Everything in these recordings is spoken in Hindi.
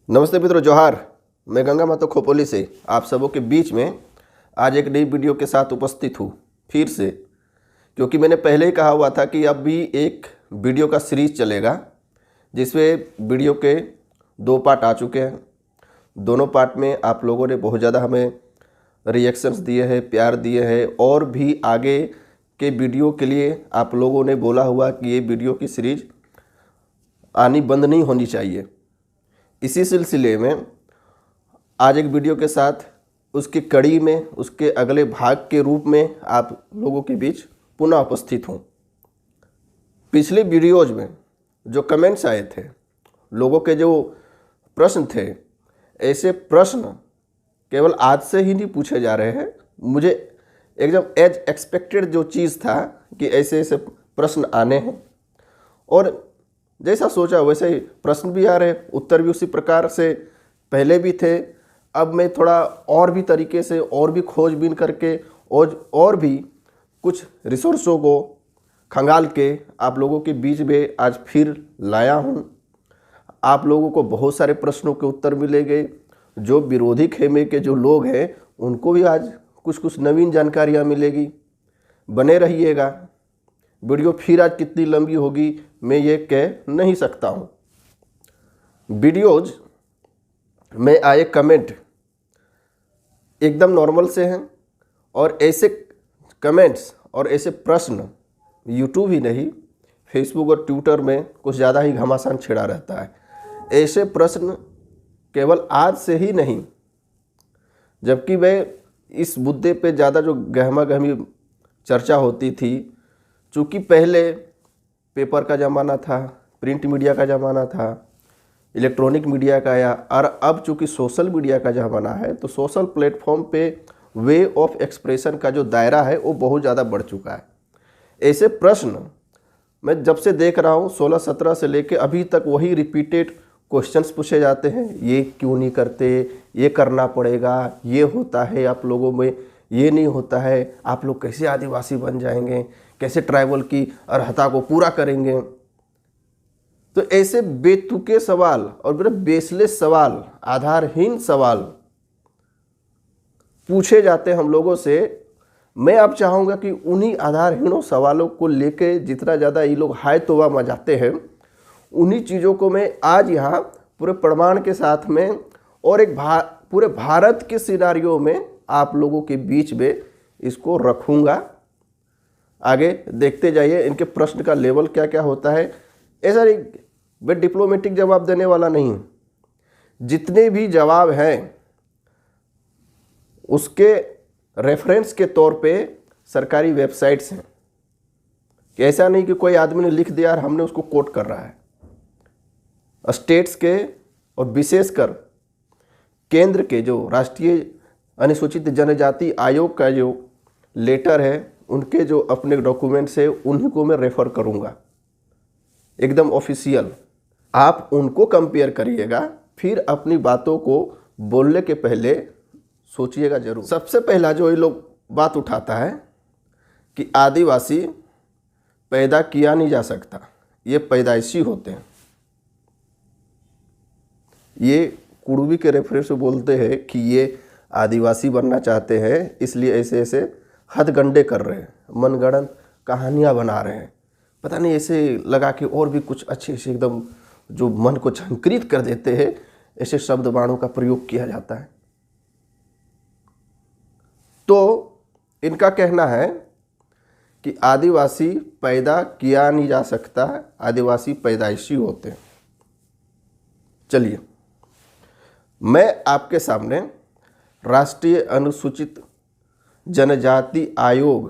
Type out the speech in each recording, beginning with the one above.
नमस्ते मित्रों, जोहार। मैं गंगा माता खोपोली से आप सबों के बीच में आज एक नई वीडियो के साथ उपस्थित हूँ फिर से, क्योंकि मैंने पहले ही कहा हुआ था कि अब भी एक वीडियो का सीरीज चलेगा जिसमें वीडियो के 2 पार्ट आ चुके हैं। दोनों पार्ट में आप लोगों ने बहुत ज़्यादा हमें रिएक्शंस दिए हैं, प्यार दिए हैं और भी आगे के वीडियो के लिए आप लोगों ने बोला हुआ कि ये वीडियो की सीरीज आनी बंद नहीं होनी चाहिए। इसी सिलसिले में आज एक वीडियो के साथ उसकी कड़ी में उसके अगले भाग के रूप में आप लोगों के बीच पुनः उपस्थित हूँ। पिछले वीडियोज में जो कमेंट्स आए थे, लोगों के जो प्रश्न थे, ऐसे प्रश्न केवल आज से ही नहीं पूछे जा रहे हैं। मुझे एकदम एज एक्सपेक्टेड जो चीज़ था कि ऐसे ऐसे प्रश्न आने हैं और जैसा सोचा वैसे ही प्रश्न भी आ रहे, उत्तर भी उसी प्रकार से पहले भी थे। अब मैं थोड़ा और भी तरीके से और भी खोजबीन करके और भी कुछ रिसोर्सों को खंगाल के आप लोगों के बीच में आज फिर लाया हूँ। आप लोगों को बहुत सारे प्रश्नों के उत्तर मिलेंगे। जो विरोधी खेमे के जो लोग हैं उनको भी आज कुछ नवीन जानकारियाँ मिलेगी। बने रहिएगा। वीडियो फिर आज कितनी लंबी होगी मैं ये कह नहीं सकता हूँ। वीडियोज में आए कमेंट एकदम नॉर्मल से हैं और ऐसे कमेंट्स और ऐसे प्रश्न यूट्यूब ही नहीं, फेसबुक और ट्विटर में कुछ ज़्यादा ही घमासान छिड़ा रहता है। ऐसे प्रश्न केवल आज से ही नहीं, जबकि वह इस मुद्दे पे ज़्यादा जो गहमा गहमी चर्चा होती थी, चूँकि पहले पेपर का ज़माना था, प्रिंट मीडिया का ज़माना था, इलेक्ट्रॉनिक मीडिया का आया, और अब चूँकि सोशल मीडिया का ज़माना है तो सोशल प्लेटफॉर्म पे वे ऑफ एक्सप्रेशन का जो दायरा है वो बहुत ज़्यादा बढ़ चुका है। ऐसे प्रश्न मैं जब से देख रहा हूँ 16-17 से लेके अभी तक वही रिपीटेड क्वेश्चंस पूछे जाते हैं। ये क्यों नहीं करते, ये करना पड़ेगा, ये होता है आप लोगों में, ये नहीं होता है, आप लोग कैसे आदिवासी बन जाएंगे, कैसे ट्राइबल की अर्हता को पूरा करेंगे। तो ऐसे बेतुके सवाल और बेसलेस सवाल, आधारहीन सवाल पूछे जाते हम लोगों से। मैं अब चाहूँगा कि उन्हीं आधारहीनों सवालों को लेके जितना ज़्यादा ये लोग हाय तौबा मचाते हैं, उन्हीं चीज़ों को मैं आज यहाँ पूरे प्रमाण के साथ में और एक पूरे भारत के सिनारियों में आप लोगों के बीच में इसको रखूँगा। आगे देखते जाइए इनके प्रश्न का लेवल क्या क्या होता है। ऐसा नहीं मैं डिप्लोमेटिक जवाब देने वाला नहीं हूँ। जितने भी जवाब हैं उसके रेफरेंस के तौर पे सरकारी वेबसाइट्स हैं, कि ऐसा नहीं कि कोई आदमी ने लिख दिया और हमने उसको कोट कर रहा है। स्टेट्स के और विशेषकर केंद्र के जो राष्ट्रीय अनुसूचित जनजाति आयोग का जो लेटर है, उनके जो अपने डॉक्यूमेंट्स है उन्हीं को मैं रेफ़र करूँगा, एकदम ऑफिशियल। आप उनको कंपेयर करिएगा, फिर अपनी बातों को बोलने के पहले सोचिएगा ज़रूर। सबसे पहला जो ये लोग बात उठाता है कि आदिवासी पैदा किया नहीं जा सकता, ये पैदाइशी होते हैं। ये कुड़बी के रेफरेंस से बोलते हैं कि ये आदिवासी बनना चाहते हैं, इसलिए ऐसे ऐसे हथगंडे कर रहे हैं, मनगढ़ंत कहानियाँ बना रहे हैं। पता नहीं ऐसे लगा कि और भी कुछ अच्छे से एकदम जो मन को झंकृत कर देते हैं, ऐसे शब्द बाणों का प्रयोग किया जाता है। तो इनका कहना है कि आदिवासी पैदा किया नहीं जा सकता, आदिवासी पैदाइशी होते हैं। चलिए मैं आपके सामने राष्ट्रीय अनुसूचित जनजाति आयोग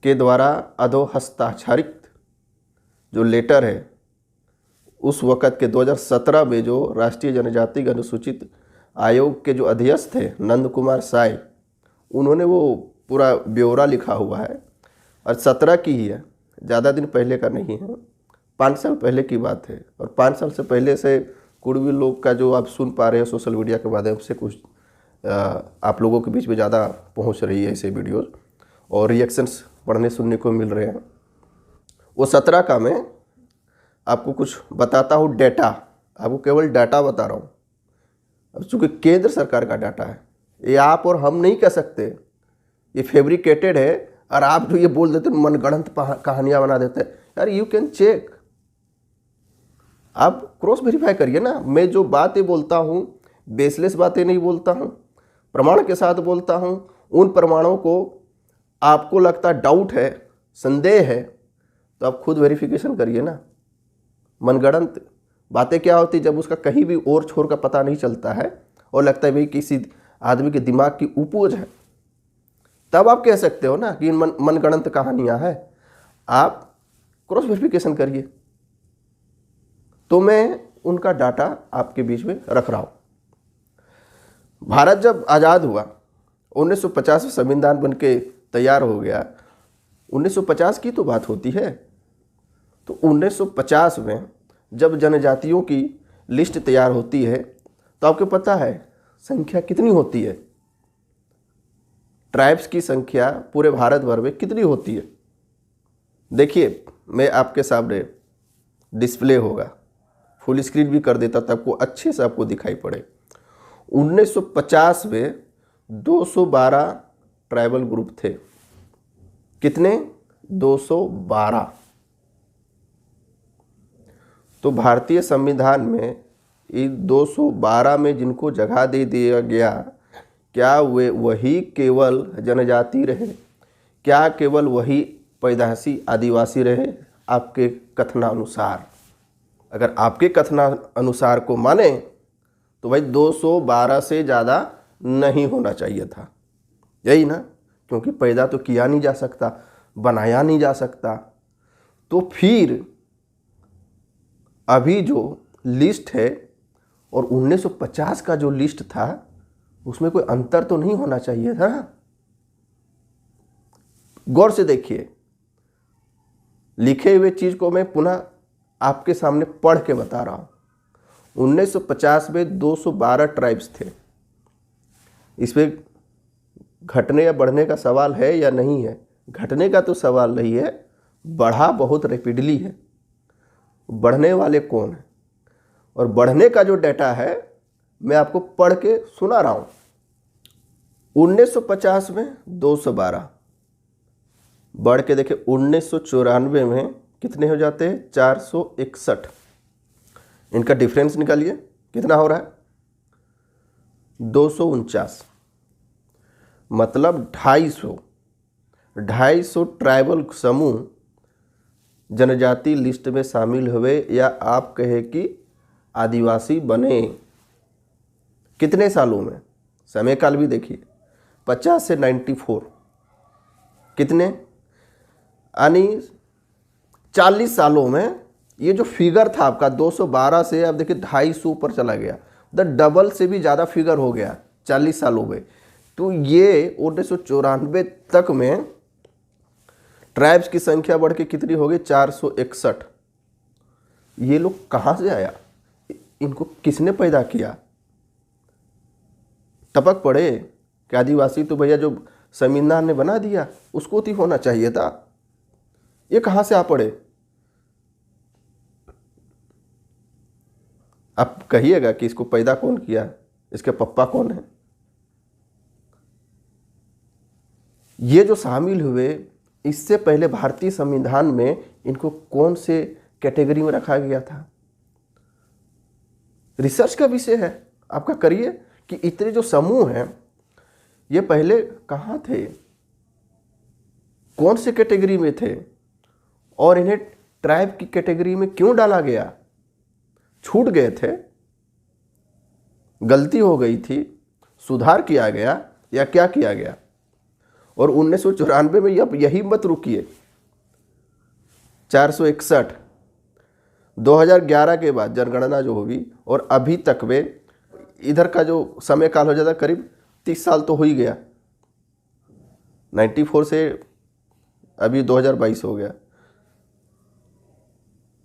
के द्वारा अधोहस्ताक्षरित जो लेटर है, उस वक़्त के 2017 में जो राष्ट्रीय जनजाति अनुसूचित आयोग के जो अध्यक्ष थे नंद कुमार साय, उन्होंने वो पूरा ब्यौरा लिखा हुआ है और 17 की ही है, ज़्यादा दिन पहले का नहीं है, 5 साल पहले की बात है। और 5 साल से पहले से कुड़वी लोग का जो आप सुन पा रहे हैं सोशल मीडिया के माध्यम से, कुछ आप लोगों के बीच में ज़्यादा पहुंच रही है ऐसे वीडियोस और रिएक्शंस पढ़ने सुनने को मिल रहे हैं। वो 17 का मैं आपको कुछ बताता हूँ, डेटा, आपको केवल डाटा बता रहा हूँ। अब चूँकि केंद्र सरकार का डाटा है, ये आप और हम नहीं कह सकते, ये फैब्रिकेटेड है। और आप जो ये बोल देते हैं मनगढ़ंत कहानियाँ बना देते हैं, यार यू कैन चेक, आप क्रॉस वेरीफाई करिए ना। मैं जो बातें बोलता हूँ बेसलेस बातें नहीं बोलता हूँ, प्रमाण के साथ बोलता हूँ। उन प्रमाणों को आपको लगता डाउट है, संदेह है, तो आप खुद वेरिफिकेशन करिए ना। मनगढ़ंत बातें क्या होती जब उसका कहीं भी और छोर का पता नहीं चलता है और लगता है भाई किसी आदमी के दिमाग की उपज है, तब आप कह सकते हो ना कि मनगढ़ंत कहानियाँ हैं। आप क्रॉस वेरिफिकेशन करिए। तो मैं उनका डाटा आपके बीच में रख रहा हूँ। भारत जब आज़ाद हुआ 1950 में संविधान बन के तैयार हो गया, 1950 की तो बात होती है। तो 1950 में जब जनजातियों की लिस्ट तैयार होती है तो आपको पता है संख्या कितनी होती है, ट्राइब्स की संख्या पूरे भारत भर में कितनी होती है। देखिए मैं आपके सामने डिस्प्ले होगा, फुल स्क्रीन भी कर देता था, आपको अच्छे से आपको दिखाई पड़े। 1950 में 212 ट्राइबल ग्रुप थे। कितने? 212। तो भारतीय संविधान में इन 212 में जिनको जगह दे दिया गया, क्या वे वही केवल जनजाति रहे? क्या केवल वही पैदाइशी आदिवासी रहे? आपके कथनानुसार, अगर आपके कथनानुसार को माने तो भाई 212 से ज़्यादा नहीं होना चाहिए था, यही ना? क्योंकि पैदा तो किया नहीं जा सकता, बनाया नहीं जा सकता। तो फिर अभी जो लिस्ट है और 1950 का जो लिस्ट था उसमें कोई अंतर तो नहीं होना चाहिए था। गौर से देखिए, लिखे हुए चीज को मैं पुनः आपके सामने पढ़ के बता रहा हूं। 1950 में 212 ट्राइब्स थे। इसमें घटने या बढ़ने का सवाल है या नहीं है? घटने का तो सवाल नहीं है, बढ़ा बहुत रैपिडली है। बढ़ने वाले कौन है? और बढ़ने का जो डेटा है मैं आपको पढ़ के सुना रहा हूं। 1950 में 212 बढ़ के देखे 1994 में कितने हो जाते हैं? 461। इनका डिफरेंस निकालिए, कितना हो रहा है? 249। मतलब 250 ट्राइबल समूह जनजाति लिस्ट में शामिल हुए, या आप कहे कि आदिवासी बने। कितने सालों में? समय काल भी देखिए, 50 से 94। कितने? यानी 40 सालों में ये जो फिगर था आपका 212 से अब देखिए 250 ऊपर चला गया। द डबल से भी ज़्यादा फिगर हो गया 40 सालों में। तो ये 1994 तक में ट्राइब्स की संख्या बढ़ के कितनी हो गई? 461। ये लोग कहाँ से आया? इनको किसने पैदा किया? टपक पड़े कि आदिवासी तो भैया जो संविधान ने बना दिया उसको तो होना चाहिए था। ये कहाँ से आ पड़े? आप कहिएगा कि इसको पैदा कौन किया, इसके पप्पा कौन है? ये जो शामिल हुए, इससे पहले भारतीय संविधान में इनको कौन से कैटेगरी में रखा गया था? रिसर्च का विषय है, आपका करिए कि इतने जो समूह हैं ये पहले कहाँ थे, कौन से कैटेगरी में थे, और इन्हें ट्राइब की कैटेगरी में क्यों डाला गया? छूट गए थे, गलती हो गई थी, सुधार किया गया, या क्या किया गया? और 1994 में अब यही मत रुकिए, 461, 2011 के बाद जनगणना जो होगी और अभी तक में इधर का जो समय काल हो जाता करीब 30 साल तो हो ही गया। 94 से अभी 2022 हो गया।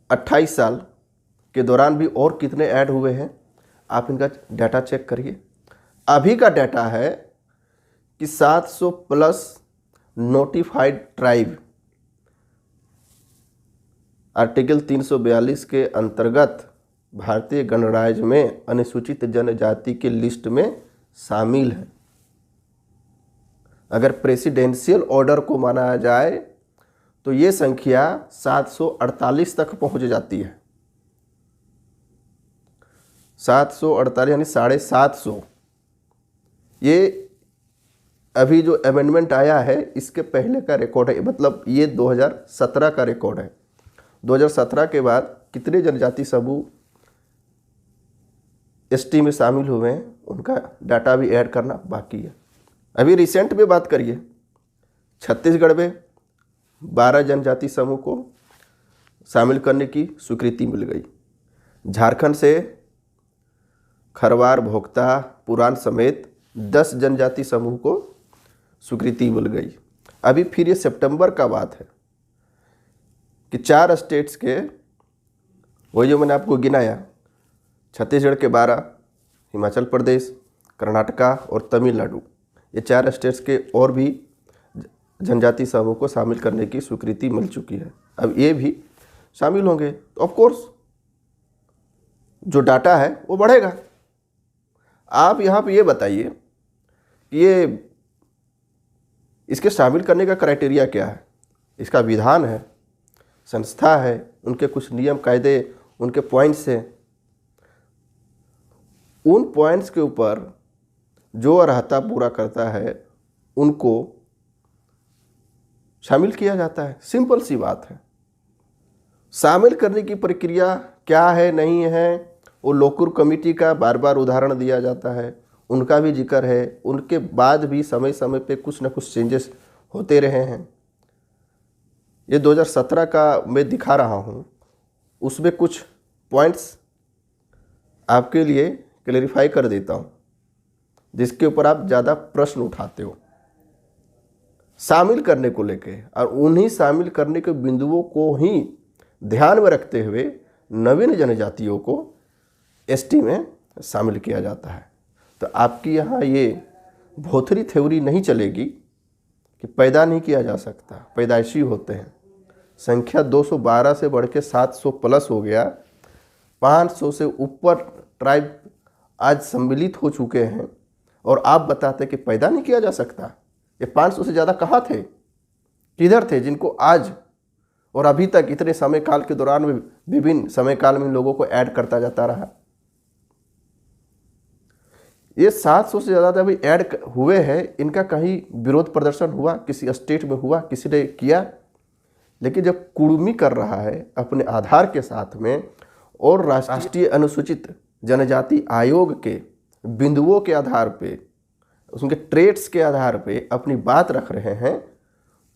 28 साल के दौरान भी और कितने ऐड हुए हैं आप इनका डाटा चेक करिए। अभी का डाटा है कि 700 प्लस नोटिफाइड ट्राइब आर्टिकल 342 के अंतर्गत भारतीय गणराज्य में अनुसूचित जनजाति की लिस्ट में शामिल है। अगर प्रेसिडेंशियल ऑर्डर को माना जाए तो ये संख्या 748 तक पहुंच जाती है। 748 यानी 750। ये अभी जो अमेंडमेंट आया है इसके पहले का रिकॉर्ड है, मतलब ये 2017 का रिकॉर्ड है। 2017 के बाद कितने जनजाति समूह एसटी में शामिल हुए हैं उनका डाटा भी ऐड करना बाकी है। अभी रिसेंट में बात करिए, छत्तीसगढ़ में 12 जनजाति समूह को शामिल करने की स्वीकृति मिल गई। झारखंड से खरवार, भोक्ता, पुरान समेत 10 जनजाति समूह को स्वीकृति मिल गई। अभी फिर ये सितंबर का बात है कि 4 स्टेट्स के, वही जो मैंने आपको गिनाया, छत्तीसगढ़ के 12, हिमाचल प्रदेश, कर्नाटका और तमिलनाडु, ये 4 स्टेट्स के और भी जनजाति समूह को शामिल करने की स्वीकृति मिल चुकी है। अब ये भी शामिल होंगे तो ऑफ कोर्स जो डाटा है वो बढ़ेगा। आप यहाँ पे ये बताइए कि ये इसके शामिल करने का क्राइटेरिया क्या है? इसका विधान है, संस्था है, उनके कुछ नियम कायदे, उनके पॉइंट्स हैं। उन पॉइंट्स के ऊपर जो अर्हता पूरा करता है उनको शामिल किया जाता है। सिंपल सी बात है। शामिल करने की प्रक्रिया क्या है, नहीं है, वो लोकुर कमेटी का बार बार उदाहरण दिया जाता है, उनका भी जिक्र है। उनके बाद भी समय समय पे कुछ ना कुछ चेंजेस होते रहे हैं। ये 2017 का मैं दिखा रहा हूँ, उसमें कुछ पॉइंट्स आपके लिए क्लेरिफाई कर देता हूँ जिसके ऊपर आप ज़्यादा प्रश्न उठाते हो शामिल करने को लेके, और उन्हीं शामिल करने के बिंदुओं को ही ध्यान में रखते हुए नवीन जनजातियों को एसटी में शामिल किया जाता है। तो आपकी यहाँ ये भोथरी थ्योरी नहीं चलेगी कि पैदा नहीं किया जा सकता, पैदाइशी होते हैं। संख्या 212 से बढ़ के 700 प्लस हो गया। 500 से ऊपर ट्राइब आज सम्मिलित हो चुके हैं और आप बताते कि पैदा नहीं किया जा सकता। ये 500 से ज़्यादा कहाँ थे, किधर थे, जिनको आज और अभी तक इतने समय काल के दौरान में विभिन्न समय काल में लोगों को ऐड करता जाता रहा। ये 700 से ज़्यादा अभी ऐड हुए हैं, इनका कहीं विरोध प्रदर्शन हुआ, किसी स्टेट में हुआ, किसी ने किया। लेकिन जब कुर्मी कर रहा है अपने आधार के साथ में और राष्ट्रीय अनुसूचित जनजाति आयोग के बिंदुओं के आधार पे, उनके ट्रेड्स के आधार पे अपनी बात रख रहे हैं,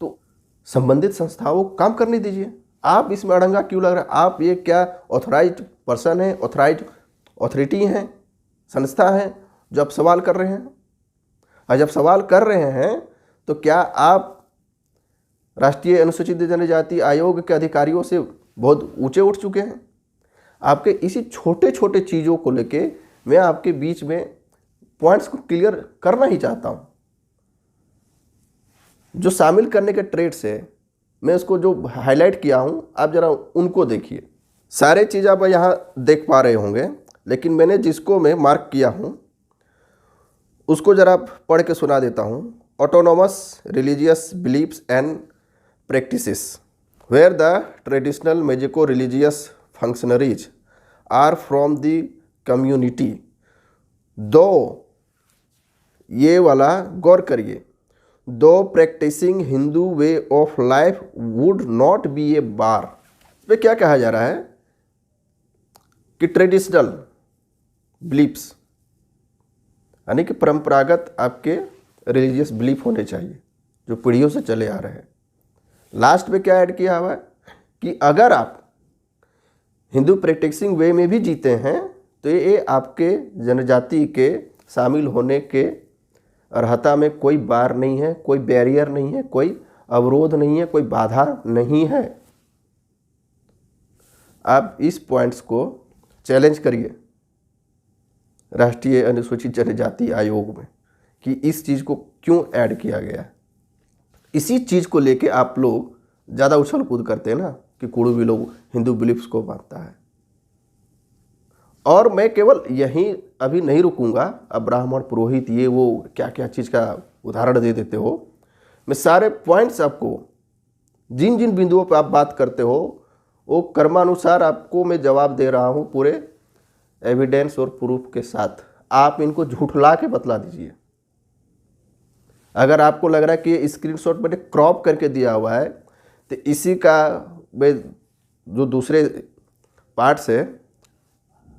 तो संबंधित संस्थाओं को काम करने दीजिए। आप इसमें अड़ंगा क्यों लग रहा है? आप ये क्या ऑथराइज्ड पर्सन है, ऑथराइज्ड अथॉरिटी हैं, संस्था है जो आप सवाल कर रहे हैं? और जब सवाल कर रहे हैं तो क्या आप राष्ट्रीय अनुसूचित जनजाति आयोग के अधिकारियों से बहुत ऊंचे उठ चुके हैं? आपके इसी छोटे छोटे चीज़ों को लेके मैं आपके बीच में पॉइंट्स को क्लियर करना ही चाहता हूं। जो शामिल करने के ट्रेड्स है, मैं उसको जो हाईलाइट किया हूं, आप जरा उनको देखिए। सारे चीज़ आप यहाँ देख पा रहे होंगे, लेकिन मैंने जिसको मैं मार्क किया हूं उसको जरा पढ़ के सुना देता हूं। Autonomous religious beliefs and practices where the traditional magico religious functionaries are from the community, दो, ये वाला गौर करिए, दो practicing Hindu way of life would not be a bar। इस पर क्या कहा जा रहा है कि ट्रेडिशनल बिलीफ्स यानी कि परंपरागत आपके रिलीजियस बिलीफ होने चाहिए जो पीढ़ियों से चले आ रहे हैं। लास्ट में क्या ऐड किया हुआ है कि अगर आप हिंदू प्रैक्टिसिंग वे में भी जीते हैं तो ये आपके जनजाति के शामिल होने के अर्हता में कोई बार नहीं है, कोई बैरियर नहीं है, कोई अवरोध नहीं है, कोई बाधा नहीं है। आप इस पॉइंट्स को चैलेंज करिए राष्ट्रीय अनुसूचित जनजाति आयोग में कि इस चीज़ को क्यों ऐड किया गया है। इसी चीज़ को लेके आप लोग ज़्यादा उछल कूद करते हैं ना कि कुड़ू भी लोग हिंदू बिलीफ्स को मानता है। और मैं केवल यहीं अभी नहीं रुकूंगा, अब ब्राह्मण पुरोहित ये वो क्या क्या चीज़ का उदाहरण दे देते हो। मैं सारे पॉइंट्स आपको जिन जिन बिंदुओं पर आप बात करते हो वो कर्मानुसार आपको मैं जवाब दे रहा हूँ पूरे एविडेंस और प्रूफ के साथ। आप इनको झूठला के बतला दीजिए। अगर आपको लग रहा है कि ये स्क्रीनशॉट मैंने क्रॉप करके दिया हुआ है तो इसी का जो दूसरे पार्ट्स है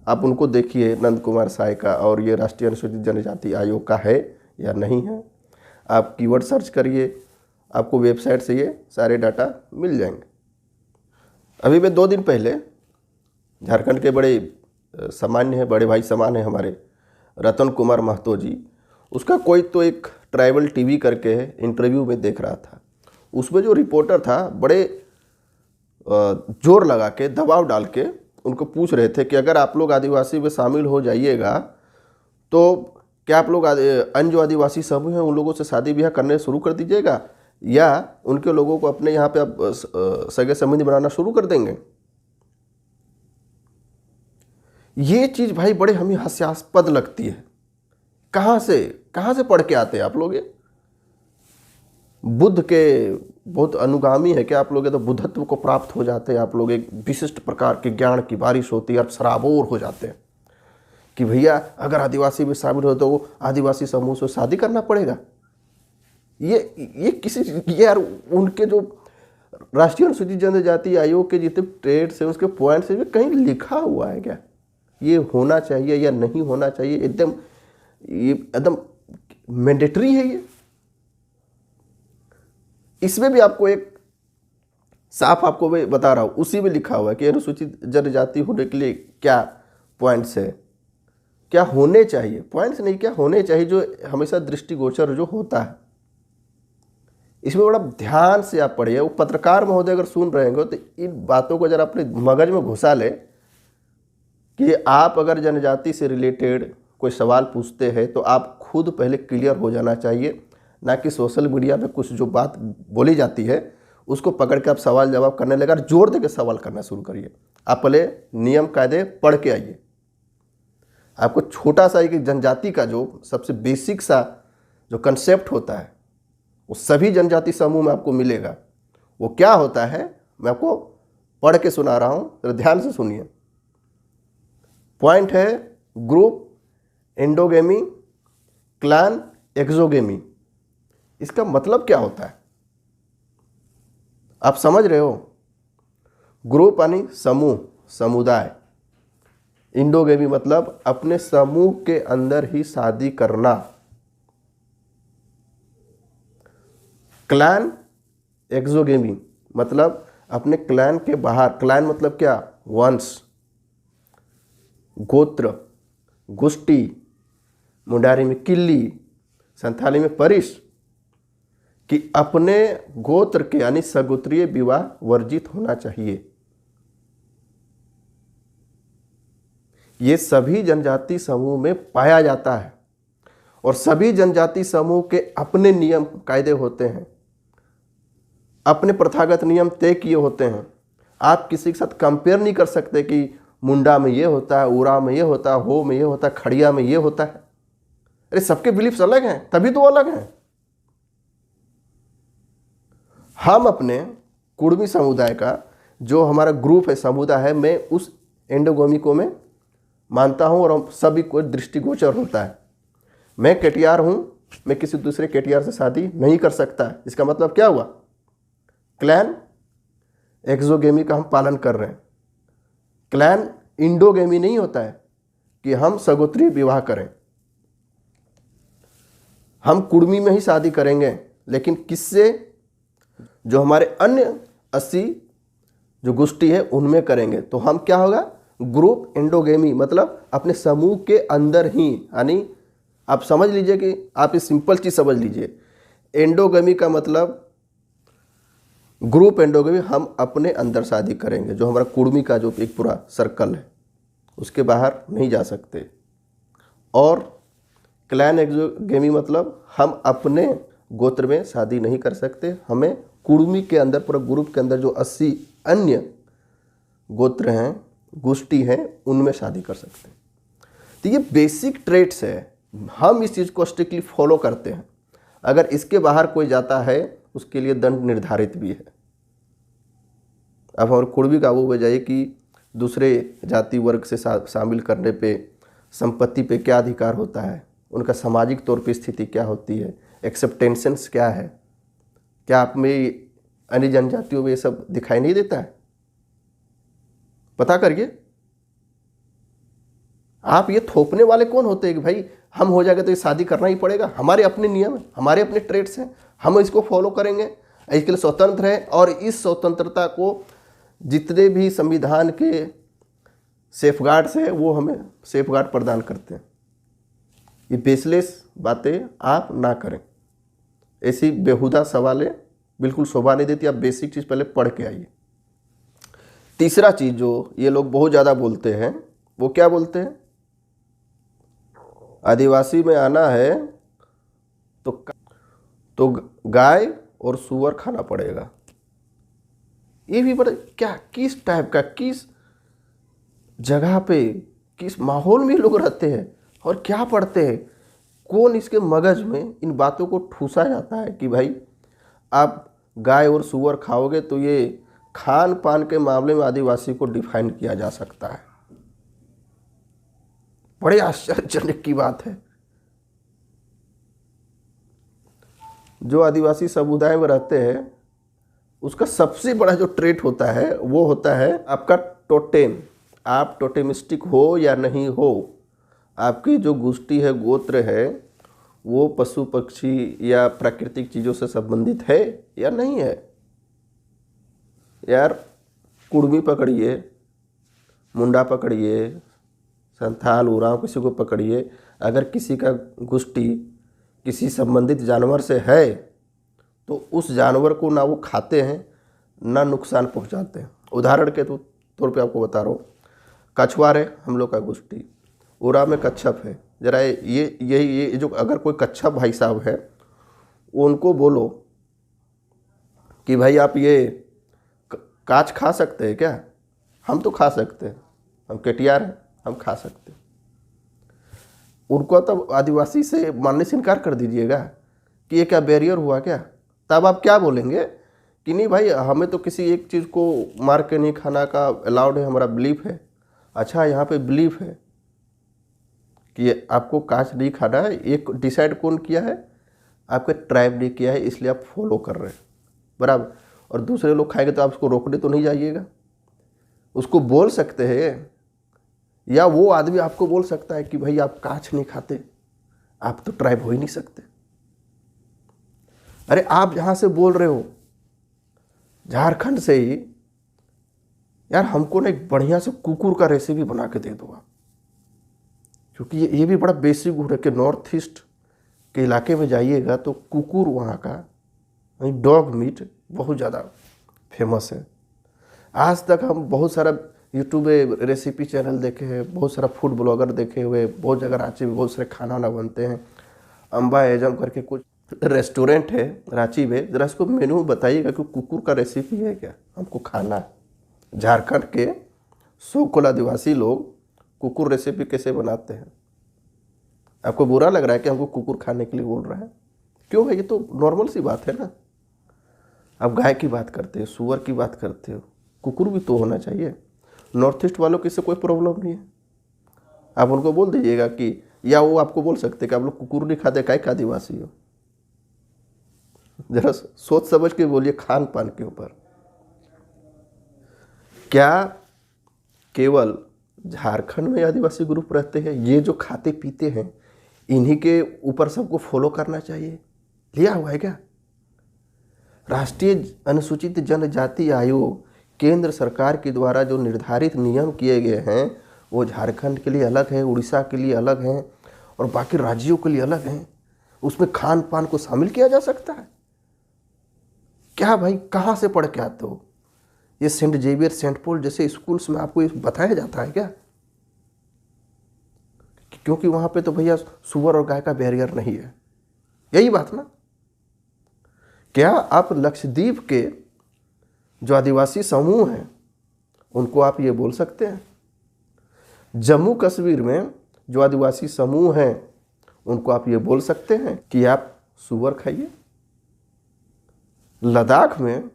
आप उनको देखिए, नंद कुमार साय का, और ये राष्ट्रीय अनुसूचित जनजाति आयोग का है या नहीं है। आप कीवर्ड सर्च करिए, आपको वेबसाइट से ये सारे डाटा मिल जाएंगे। अभी मैं 2 दिन पहले झारखंड के बड़े सामान्य है, बड़े भाई समान है हमारे रतन कुमार महतो जी, उसका कोई तो एक ट्राइबल टीवी करके है इंटरव्यू में देख रहा था। उसमें जो रिपोर्टर था बड़े जोर लगा के दबाव डाल के उनको पूछ रहे थे कि अगर आप लोग आदिवासी में शामिल हो जाइएगा तो क्या आप लोग अन्य जो आदिवासी समूह हैं उन लोगों से शादी ब्याह करने शुरू कर दीजिएगा या उनके लोगों को अपने यहाँ पे आप सगे संबंधी बनाना शुरू कर देंगे। ये चीज़ भाई बड़े हमें हास्यास्पद लगती है। कहाँ से पढ़ के आते हैं आप लोग? ये बुद्ध के बहुत अनुगामी है कि आप लोग? तो बुद्धत्व को प्राप्त हो जाते हैं आप लोग, एक विशिष्ट प्रकार के ज्ञान की बारिश होती है, आप सराबोर हो जाते हैं कि भैया अगर आदिवासी में शामिल हो तो वो आदिवासी समूह से शादी करना पड़ेगा। ये किसी यार उनके जो राष्ट्रीय अनुसूचित जनजाति आयोग के जितने ट्रेड्स हैं उसके पॉइंट से भी कहीं लिखा हुआ है क्या ये होना चाहिए या नहीं होना चाहिए? एकदम मैंडेटरी है ये। इसमें भी आपको एक साफ आपको मैं बता रहा हूँ, उसी में लिखा हुआ है कि अनुसूचित जनजाति होने के लिए क्या पॉइंट्स है, क्या होने चाहिए। पॉइंट्स नहीं, क्या होने चाहिए, जो हमेशा दृष्टिगोचर जो होता है। इसमें बड़ा ध्यान से आप पढ़िए। वो पत्रकार महोदय अगर सुन रहे हो तो इन बातों को जरा अपने मगज में घुसा ले कि आप अगर जनजाति से रिलेटेड कोई सवाल पूछते हैं तो आप खुद पहले क्लियर हो जाना चाहिए, ना कि सोशल मीडिया पे कुछ जो बात बोली जाती है उसको पकड़ के आप सवाल जवाब करने लगा। जोर दे के सवाल करना शुरू करिए। आप पहले नियम कायदे पढ़ के आइए। आपको छोटा सा एक जनजाति का जो सबसे बेसिक सा जो कंसेप्ट होता है वो सभी जनजाति समूह में आपको मिलेगा। वो क्या होता है मैं आपको पढ़ के सुना रहा हूँ, तो ध्यान से सुनिए। पॉइंट है ग्रुप, एंडोगेमी, क्लैन, एक्सोगेमी। इसका मतलब क्या होता है आप समझ रहे हो? ग्रुप यानी समूह, समुदाय। इंडोगेमी मतलब अपने समूह के अंदर ही शादी करना। क्लैन, एक्सोगेमी मतलब अपने क्लैन के बाहर। क्लैन मतलब क्या? वंश, गोत्र, गोष्ठी, मुंडारी में किल्ली, संथाली में परिश, कि अपने गोत्र के यानी सगोत्रीय विवाह वर्जित होना चाहिए। ये सभी जनजाति समूह में पाया जाता है और सभी जनजाति समूह के अपने नियम कायदे होते हैं, अपने प्रथागत नियम तय किए होते हैं। आप किसी के साथ कंपेयर नहीं कर सकते कि मुंडा में ये होता है, उरा में ये होता है, हो में ये होता है, खड़िया में ये होता है। अरे सबके बिलीफ्स अलग हैं, तभी तो अलग हैं। हम अपने कुड़मी समुदाय का जो हमारा ग्रुप है, समुदाय है, मैं उस एंडोगेमी को मैं मानता हूं और हम सभी को दृष्टिगोचर होता है। मैं केटीआर हूं, मैं किसी दूसरे केटीआर से शादी नहीं कर सकता। इसका मतलब क्या हुआ? क्लैन एक्सोगेमी का हम पालन कर रहे हैं। क्लैन इंडोगेमी नहीं होता है कि हम सगोत्री विवाह करें। हम कुड़मी में ही शादी करेंगे, लेकिन किससे? जो हमारे अन्य 80 जो गोष्ठी है उनमें करेंगे। तो हम क्या होगा? ग्रुप एंडोगेमी मतलब अपने समूह के अंदर ही, यानी आप समझ लीजिए कि आप इस सिंपल चीज़ समझ लीजिए। एंडोगेमी का मतलब ग्रुप एंडोगेमी, हम अपने अंदर शादी करेंगे। जो हमारा कुड़मी का जो एक पूरा सर्कल है उसके बाहर नहीं जा सकते। और क्लैन एक्सोगेमी मतलब हम अपने गोत्र में शादी नहीं कर सकते। हमें कुड़मी के अंदर, पूरा ग्रुप के अंदर जो 80 अन्य गोत्र हैं गोष्ठी हैं उनमें शादी कर सकते हैं। तो ये बेसिक ट्रेट्स है, हम इस चीज़ को स्ट्रिक्टली फॉलो करते हैं। अगर इसके बाहर कोई जाता है उसके लिए दंड निर्धारित भी है। अब हमारे कुर्मी काबू में जाइए कि दूसरे जाति वर्ग से शामिल करने पे संपत्ति पे क्या अधिकार होता है, उनका सामाजिक तौर पे स्थिति क्या होती है, एक्सेप्टेंसेंस क्या है। क्या आप में अन्य जनजातियों में ये सब दिखाई नहीं देता है? पता करिए। आप ये थोपने वाले कौन होते हैं कि भाई हम हो जाएगा तो ये शादी करना ही पड़ेगा? हमारे अपने नियम हैं, हमारे अपने ट्रेड्स हैं, हम इसको फॉलो करेंगे, इसके लिए स्वतंत्र है। और इस स्वतंत्रता को जितने भी संविधान के सेफगार्ड्स हैं वो हमें सेफगार्ड प्रदान करते हैं। ये बेसलेस बातें आप ना करें, ऐसी बेहुदा सवालें बिल्कुल शोभा नहीं देती। आप बेसिक चीज़ पहले पढ़ के आइए। तीसरा चीज़ जो ये लोग बहुत ज़्यादा बोलते हैं वो क्या बोलते हैं, आदिवासी में आना है तो गाय और सूअर खाना पड़ेगा। ये भी बड़ा क्या, किस टाइप का, किस जगह पे, किस माहौल में लोग रहते हैं और क्या पढ़ते हैं? कौन इसके मगज में इन बातों को ठूसा जाता है कि भाई आप गाय और सूअर खाओगे तो ये खान पान के मामले में आदिवासी को डिफाइन किया जा सकता है। बड़े आश्चर्यजनक की बात है। जो आदिवासी समुदाय में रहते हैं उसका सबसे बड़ा जो ट्रेट होता है वो होता है आपका टोटेम। आप टोटेमिस्टिक हो या नहीं हो, आपकी जो गोष्ठी है, गोत्र है, वो पशु पक्षी या प्राकृतिक चीज़ों से संबंधित है या नहीं है। यार कुर्मी पकड़िए, मुंडा पकड़िए, संथाल, उरांव, किसी को पकड़िए, अगर किसी का गोष्ठी किसी संबंधित जानवर से है तो उस जानवर को ना वो खाते हैं ना नुकसान पहुंचाते हैं। उदाहरण के तौर पे आपको बता रहा हूँ, कछुआर है हम लोग का गोष्ठी, उरांव में कच्छप है। ज़रा ये जो अगर कोई कच्छप भाई साहब है उनको बोलो कि भाई आप ये काच खा सकते हैं क्या? हम तो खा सकते हैं, हम केटियार हैं, हम खा सकते हैं। उनको तब आदिवासी से मानने से इनकार कर दीजिएगा कि ये क्या बैरियर हुआ क्या? तब आप क्या बोलेंगे कि नहीं भाई हमें तो किसी एक चीज़ को मार के नहीं खाना का अलाउड है, हमारा बिलीफ है। अच्छा, यहाँ पे बिलीफ है कि आपको कांच नहीं खाना है, एक डिसाइड कौन किया है? आपके ट्राइब ने किया है, इसलिए आप फॉलो कर रहे हैं, बराबर। और दूसरे लोग खाएंगे तो आप उसको रोकने तो नहीं जाइएगा, उसको बोल सकते हैं। या वो आदमी आपको बोल सकता है कि भाई आप कांच नहीं खाते, आप तो ट्राइब हो ही नहीं सकते। अरे आप जहाँ से बोल रहे हो, झारखंड से ही, यार हमको ना एक बढ़िया से कुकुर का रेसिपी बना के दे दो आप, क्योंकि ये भी बड़ा बेसिक गुण है कि नॉर्थ ईस्ट के इलाके में जाइएगा तो कुकुर वहाँ का डॉग मीट बहुत ज़्यादा फेमस है। आज तक हम बहुत सारा यूट्यूब पे रेसिपी चैनल देखे हैं, बहुत सारा फूड ब्लॉगर देखे हुए, बहुत जगह रांची में बहुत सारे खाना वाना बनते हैं। अम्बा एजम करके कुछ रेस्टोरेंट है रांची में, ज़रा इसको मेनू बताइएगा कि कुकुर का रेसिपी है क्या, हमको खाना है। झारखंड के 100 कुल आदिवासी लोग कुकुर रेसिपी कैसे बनाते हैं? आपको बुरा लग रहा है कि हमको कुकुर खाने के लिए बोल रहा है? क्यों है, ये तो नॉर्मल सी बात है ना। आप गाय की बात करते हो, सूअर की बात करते हो, कुकुर भी तो होना चाहिए। नॉर्थ ईस्ट वालों को इससे कोई प्रॉब्लम नहीं है। आप उनको बोल दीजिएगा कि, या वो आपको बोल सकते कि आप लोग कुकुर नहीं खाते, काय का आदिवासी हो। जरा सोच समझ के बोलिए खान पान के ऊपर। क्या केवल झारखंड में आदिवासी ग्रुप रहते हैं? ये जो खाते पीते हैं इन्हीं के ऊपर सबको फॉलो करना चाहिए? लिया हुआ है क्या? राष्ट्रीय अनुसूचित जनजाति आयोग केंद्र सरकार के द्वारा जो निर्धारित नियम किए गए हैं वो झारखंड के लिए अलग है, उड़ीसा के लिए अलग हैं और बाकी राज्यों के लिए अलग हैं। उसमें खान पान को शामिल किया जा सकता है क्या? भाई कहाँ से पढ़ के आते हो? ये सेंट जेवियर, सेंट पॉल जैसे स्कूल्स में आपको ये बताया जाता है क्या? क्योंकि वहाँ पे तो भैया सुअर और गाय का बैरियर नहीं है, यही बात ना। क्या आप लक्षद्वीप के जो आदिवासी समूह हैं उनको आप ये बोल सकते हैं जम्मू कश्मीर में जो आदिवासी समूह हैं उनको आप ये बोल सकते हैं कि आप सुअर खाइए। लद्दाख में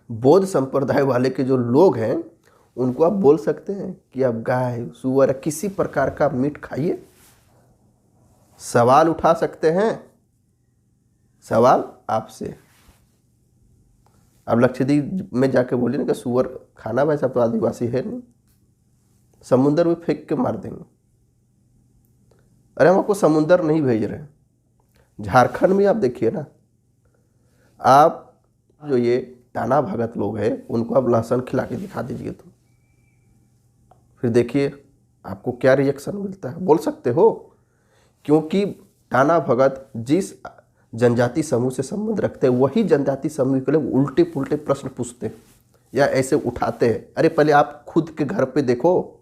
बौद्ध संप्रदाय वाले के जो लोग हैं उनको आप बोल सकते हैं कि आप गाय, सुअर, किसी प्रकार का मीट खाइए। सवाल उठा सकते हैं, सवाल आपसे। अब लक्षद्वीप में जाके बोलिए ना कि सुअर खाना, वैसा तो आदिवासी है नहीं, समुंदर में फेंक के मार देंगे। अरे हम आपको समुंदर नहीं भेज रहे हैं। झारखंड में आप देखिए ना, आप जो ये टाना भगत लोग हैं उनको आप लहसुन खिला के दिखा दीजिए तो फिर देखिए आपको क्या रिएक्शन मिलता है। बोल सकते हो, क्योंकि टाना भगत जिस जनजाति समूह से संबंध रखते हैं वही जनजाति समूह के लोग उल्टे पुल्टे प्रश्न पूछते हैं या ऐसे उठाते हैं। अरे पहले आप खुद के घर पे देखो,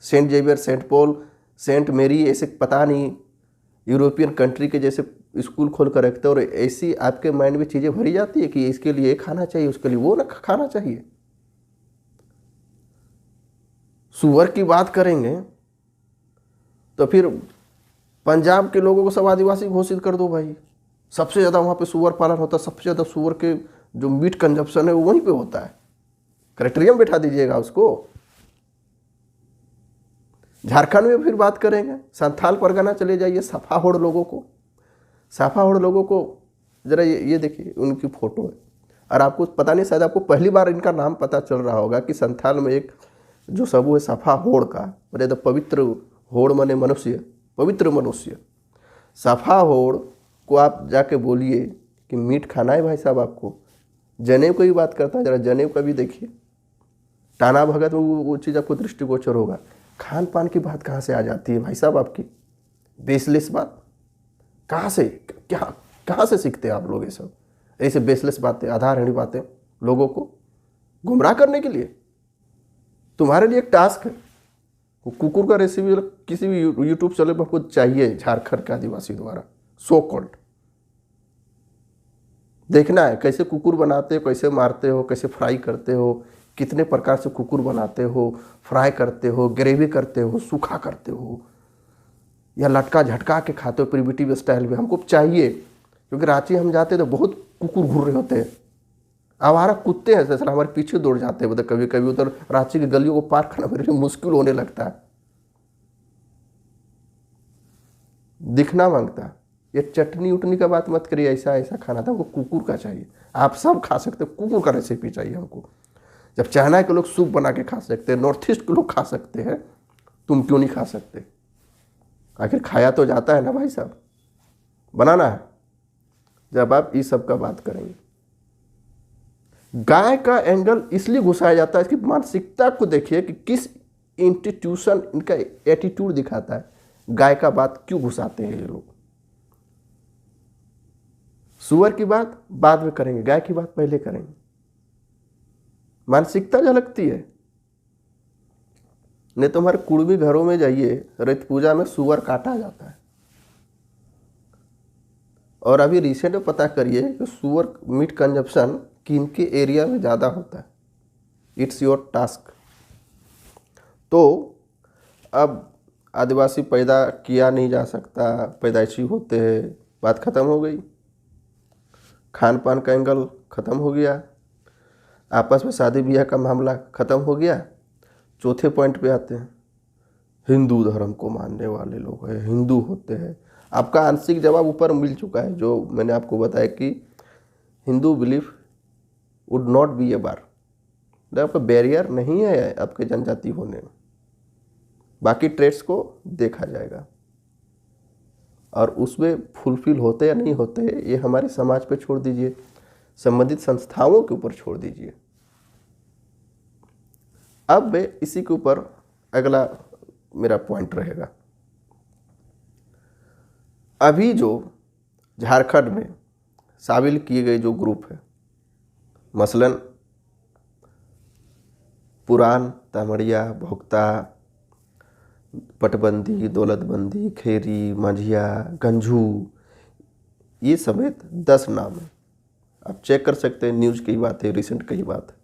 Saint Xavier, Saint Paul, Saint Mary, ऐसे पता नहीं यूरोपियन कंट्री के जैसे स्कूल खोल कर रखते हैं और ऐसी आपके माइंड में चीज़ें भरी जाती है कि इसके लिए खाना चाहिए, उसके लिए वो ना खाना चाहिए। सुअर की बात करेंगे तो फिर पंजाब के लोगों को सब आदिवासी घोषित कर दो भाई। सबसे ज़्यादा वहाँ पे सुअर पालन होता है, सबसे ज़्यादा सुअर के जो मीट कंजप्शन है वो वहीं पे होता है। क्राइटेरियम बैठा दीजिएगा उसको। झारखंड में फिर बात करेंगे, संथाल परगना चले जाइए, सफाहोड़ लोगों को, सफाहोड़ लोगों को ज़रा ये देखिए, उनकी फ़ोटो है। और आपको पता नहीं, शायद आपको पहली बार इनका नाम पता चल रहा होगा कि संथाल में एक जो समूह है सफाहोड़ का, बोले तो पवित्र होड़ माने मनुष्य, पवित्र मनुष्य। सफाहोड़ को आप जाके बोलिए कि मीट खाना है भाई साहब आपको। जनेऊ की बात करता है, ज़रा जनेऊ का भी देखिए। टाना भगत में वो चीज़ आपको दृष्टिगोचर होगा। खान पान की बात कहाँ से आ जाती है भाई साहब आपकी? बेसलेस बात कहाँ से, क्या कहाँ से सीखते हैं आप लोग ये सब ऐसे बेसलेस बातें, आधारहीन बातें, लोगों को गुमराह करने के लिए? तुम्हारे लिए एक टास्क है, कुकुर का रेसिपी किसी भी यूट्यूब चैनल पर आपको चाहिए, झारखंड के आदिवासी द्वारा सो कॉल्ड देखना है कैसे कुकुर बनाते हो, कैसे मारते हो, कैसे फ्राई करते हो, कितने प्रकार से कुकुर बनाते हो, फ्राई करते हो, ग्रेवी करते हो, सूखा करते हो, या लटका झटका के खाते हो प्रिमिटिव स्टाइल में। हमको चाहिए, क्योंकि रांची हम जाते तो बहुत कुकुर घूर रहे होते हैं, आवारा कुत्ते हैं सर, हमारे पीछे दौड़ जाते हैं। मतलब कभी कभी उधर रांची की गलियों को पार करना मेरे लिए मुश्किल होने लगता है, दिखना मांगता है। ये चटनी उटनी का बात मत करिए, ऐसा ऐसा खाना था, हमको कुकुर का चाहिए। आप सब खा सकते हो, कुकुर का रेसिपी चाहिए हमको। जब चाइना के लोग सूप बना के खा सकते हैं, नॉर्थ ईस्ट के लोग खा सकते हैं, तुम क्यों नहीं खा सकते? आखिर खाया तो जाता है ना भाई साहब, बनाना है। जब आप इस सब का बात करेंगे, गाय का एंगल इसलिए घुसाया जाता है, इसकी मानसिकता को देखिए कि किस इंस्टीट्यूशन इनका एटीट्यूड दिखाता है। गाय का बात क्यों घुसाते हैं ये लोग? सुअर की बात बाद में करेंगे, गाय की बात पहले करेंगे। मानसिकता झलकती है। नहीं तो हमारे कुड़बी घरों में जाइए, रथ पूजा में सुअर काटा जाता है। और अभी रिसेंट में पता करिए कि सुअर मीट कंजप्शन किन के एरिया में ज़्यादा होता है। It's your task. तो अब आदिवासी पैदा किया नहीं जा सकता, पैदाइशी होते हैं, बात ख़त्म हो गई। खान पान का एंगल ख़त्म हो गया, आपस में शादी ब्याह का मामला ख़त्म हो गया। चौथे पॉइंट पे आते हैं, हिंदू धर्म को मानने वाले लोग हैं, हिंदू होते हैं। आपका आंशिक जवाब ऊपर मिल चुका है, जो मैंने आपको बताया कि Hindu belief would not be a bar, आपका बैरियर नहीं है आपके जनजाति होने में। बाकी ट्रेड्स को देखा जाएगा और उसमें फुलफिल होते या नहीं होते ये हमारे समाज पे छोड़ दीजिए, संबंधित संस्थाओं के ऊपर छोड़ दीजिए। अब इसी के ऊपर अगला मेरा पॉइंट रहेगा। अभी जो झारखंड में शामिल किए गए जो ग्रुप है, मसलन पुरान, तमड़िया, भोक्ता, पटबंदी, दौलतबंदी, खेरी, माझिया, गंझू, ये समेत 10 नाम है। आप चेक कर सकते हैं, न्यूज़ की बात है, रिसेंट की बात है।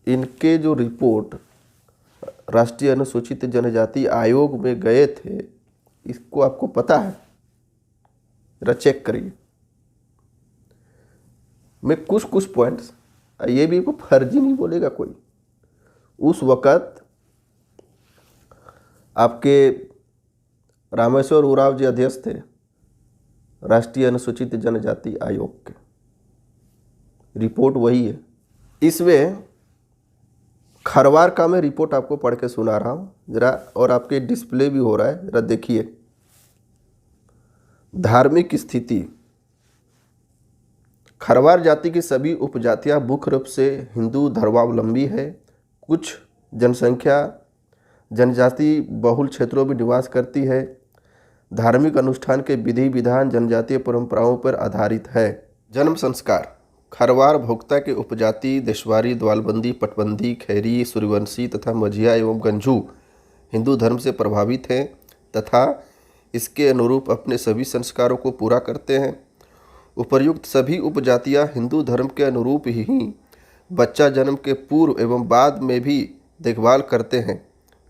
इनके जो रिपोर्ट राष्ट्रीय अनुसूचित जनजाति आयोग में गए थे, इसको आपको पता है? जरा चेक करिए। मैं कुछ पॉइंट्स, ये भी को फर्जी नहीं बोलेगा कोई। उस वक़्त आपके रामेश्वर उरांव जी अध्यक्ष थे राष्ट्रीय अनुसूचित जनजाति आयोग के। रिपोर्ट वही है। इसमें खरवार का मैं रिपोर्ट आपको पढ़ के सुना रहा हूँ जरा, और आपके डिस्प्ले भी हो रहा है, जरा देखिए। धार्मिक स्थिति। खरवार जाति की सभी उपजातियां मुख्य रूप से हिंदू धर्मावलंबी है। कुछ जनसंख्या जनजाति बहुल क्षेत्रों में निवास करती है। धार्मिक अनुष्ठान के विधि विधान जनजातीय परंपराओं पर आधारित है। जन्म संस्कार। खरवार भोक्ता के उपजाति देशवारी, द्वालबंदी, पटबंदी, खैरी, सूर्यवंशी तथा मझिया एवं गंझू हिंदू धर्म से प्रभावित हैं तथा इसके अनुरूप अपने सभी संस्कारों को पूरा करते हैं। उपर्युक्त सभी उपजातियां हिंदू धर्म के अनुरूप ही बच्चा जन्म के पूर्व एवं बाद में भी देखभाल करते हैं।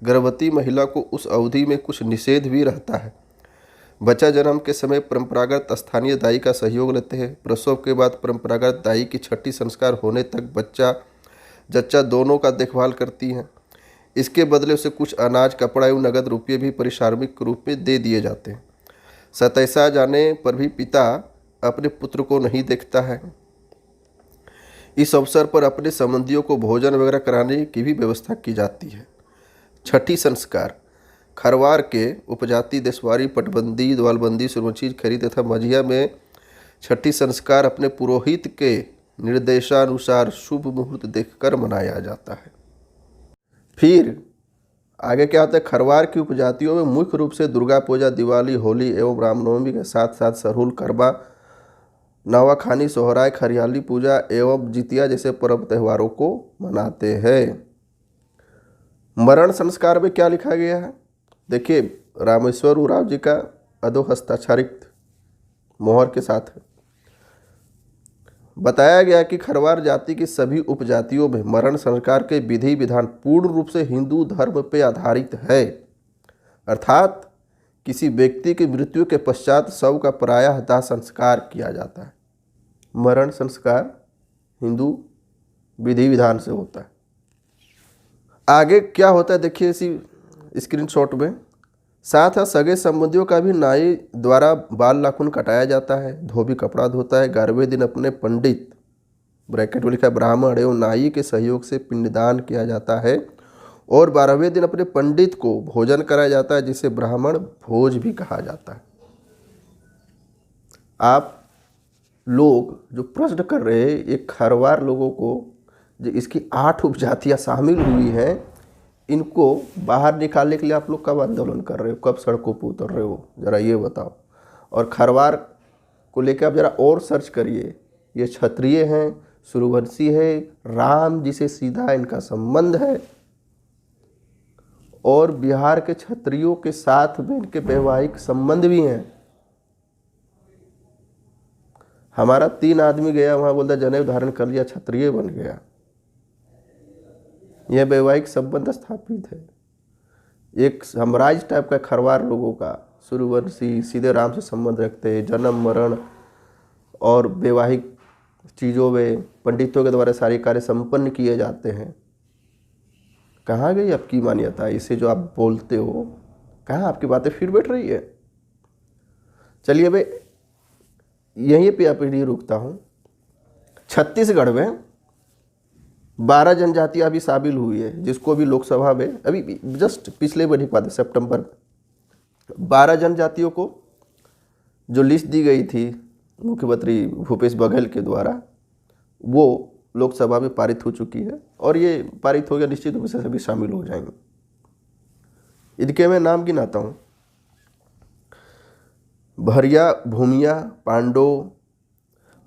गर्भवती महिला को उस अवधि में कुछ निषेध भी रहता है। बच्चा जन्म के समय परंपरागत स्थानीय दाई का सहयोग लेते हैं। प्रसव के बाद परंपरागत दाई की छठी संस्कार होने तक बच्चा जच्चा दोनों का देखभाल करती हैं। इसके बदले उसे कुछ अनाज, कपड़ा एवं नगद रुपये भी पारिश्रमिक रूप में दे दिए जाते हैं। सतैसा जाने पर भी पिता अपने पुत्र को नहीं देखता है। इस अवसर पर अपने संबंधियों को भोजन वगैरह कराने की भी व्यवस्था की जाती है। छठी संस्कार। खरवार के उपजाति देशवारी, पटबंदी, द्वालबंदी, सूर्यवंशी, खैरी तथा मझिया में छठी संस्कार अपने पुरोहित के निर्देशानुसार शुभ मुहूर्त देखकर मनाया जाता है। फिर आगे क्या होता है? खरवार की उपजातियों में मुख्य रूप से दुर्गा पूजा, दिवाली, होली एवं रामनवमी के साथ साथ सरहुल, करवा, नवाखानी, सोहराय, खरियाली पूजा एवं जितिया जैसे पर्व त्योहारों को मनाते हैं। मरण संस्कार में क्या लिखा गया है? देखिए, रामेश्वर उरांव जी का अधो हस्ताक्षरित मोहर के साथ है। बताया गया कि खरवार जाति की सभी उपजातियों में मरण संस्कार के विधि विधान पूर्ण रूप से हिंदू धर्म पर आधारित है, अर्थात किसी व्यक्ति की मृत्यु के पश्चात शव का प्रायः दाह संस्कार किया जाता है। मरण संस्कार हिंदू विधि विधान से होता है। आगे क्या होता है देखिए इसी स्क्रीनशॉट में। साथ ही सगे संबंधियों का भी नाई द्वारा बाल नाखून कटाया जाता है, धोबी कपड़ा धोता है। 11वें दिन अपने पंडित ब्रैकेट में लिखा ब्राह्मण एवं नाई के सहयोग से पिंडदान किया जाता है और 12वें दिन अपने पंडित को भोजन कराया जाता है, जिसे ब्राह्मण भोज भी कहा जाता है। आप लोग जो प्रश्न कर रहे हैं, ये खरवार लोगों को जो इसकी 8 उपजातियां शामिल हुई हैं, इनको बाहर निकालने के लिए आप लोग कब आंदोलन कर रहे हो, कब सड़कों पर उतर रहे हो, ज़रा ये बताओ। और खरवार को लेकर आप ज़रा और सर्च करिए। ये क्षत्रिय हैं, सूर्यवंशी है, राम जी से सीधा इनका संबंध है और बिहार के क्षत्रियों के साथ में इनके वैवाहिक संबंध भी हैं। हमारा 3 आदमी गया वहाँ, बोलता जनेऊ धारण कर लिया, क्षत्रिय बन गया। यह वैवाहिक संबंध स्थापित है। एक साम्राज्य टाइप का खरवार लोगों का। सूर्यवंशी सीधे राम से संबंध रखते हैं। जन्म, मरण और वैवाहिक चीज़ों में पंडितों के द्वारा सारे कार्य संपन्न किए जाते हैं। कहाँ गई आपकी मान्यता? इसे जो आप बोलते हो, कहाँ आपकी बातें फिर बैठ रही है? चलिए मैं यहीं पे आप लिए रुकता हूँ। छत्तीसगढ़ में 12 जनजातियाँ अभी शामिल हुई है, जिसको भी लोकसभा में अभी जस्ट पिछले महीने सितंबर 12 जनजातियों को जो लिस्ट दी गई थी मुख्यमंत्री भूपेश बघेल के द्वारा, वो लोकसभा में पारित हो चुकी है और ये पारित हो गया, निश्चित रूप से सभी शामिल हो जाएंगे। इनके मैं नाम गिनाता हूँ। भरिया, भूमिया, पांडो,